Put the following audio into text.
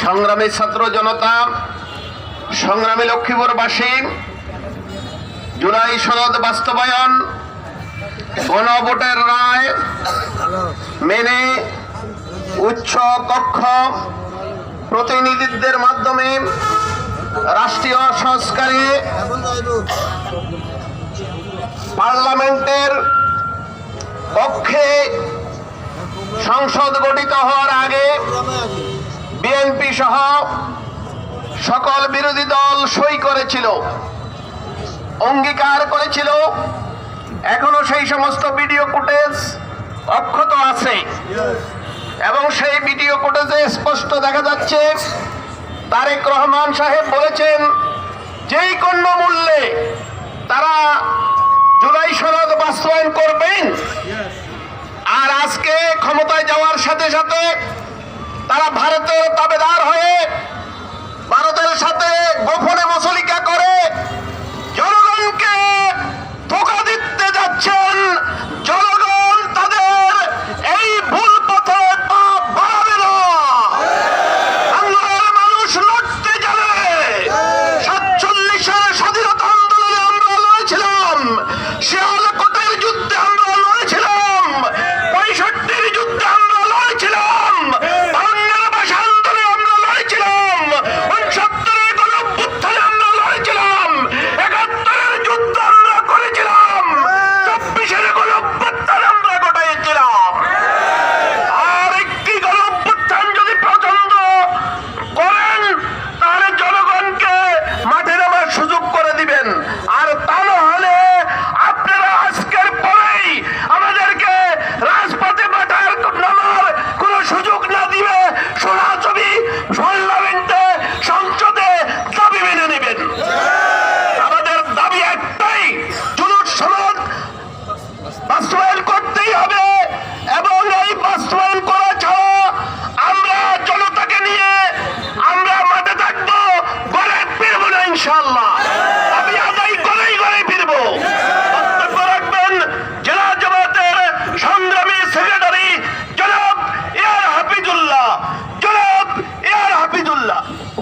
সংগ্রামী ছাত্র জনতা, সংগ্রামী লক্ষ্মীপুরবাসী, জুলাই সনদ বাস্তবায়ন গণভোটের রায় মেনে উচ্চ কক্ষ প্রতিনিধিদের মাধ্যমে রাষ্ট্রীয় সংস্কারে পার্লামেন্টের পক্ষে সংসদ গঠিত হওয়ার আগে বিএনপি সহ সকল বিরোধী দল সই করেছিল, অঙ্গীকার করেছিল। এখনো সেই সমস্ত ভিডিও ফুটেজ অক্ষত আছে এবং সেই ভিডিও ফুটেজে স্পষ্ট দেখা যাচ্ছে তারেক রহমান সাহেব বলেছেন যেই কোনো মূল্যে তারা জুলাই সনদ বাস্তবায়ন করবেন। আর আজকে ক্ষমতায় যাওয়ার সাথে সাথে তারা ভারতের তাবেদার হয়ে ভারতের সাথে গোপনে মসলিকা করে জনগণকে ধোঁকা দিতে যাচ্ছেন। জনগণ তাদের এই ভুল পথে পা বাড়াবে না। বাংলার মানুষ লড়তে জানে। 47-এর স্বাধীনতা আন্দোলনে আমরা লড়েছিলাম, শিয়ালকোটের যুদ্ধে আমরা লড়েছিলাম, 65-র যুদ্ধে আমরা লড়েছিলাম, 52-এর ভাষা আন্দোলনে আমরা লড়েছিলাম, 69-এর গণঅভ্যুত্থানে আমরা লড়েছিলাম, 71-এর যুদ্ধ আমরা করেছিলাম, 24-এর গণঅভ্যুত্থান আমরা ঘটাইছিলাম। আর একটি গণঅভ্যুত্থান যদি প্রচন্ড করেন তাহলে জনগণকে মাঠে নামার সুযোগ করে দিবেন। আর তা না হলে আপনারা আজকের পরেই আমাদেরকে রাজপথে মাঠার নামার কোনো সুযোগ না দিবে সোনা ছবি পার্লামেন্টে সংসদে দাবি মেনে নেবেন। আমাদের দাবি একটাই, জুলাই সনদ বাস্তবায়ন করতেই হবে এবং এই বাস্তবায়ন করা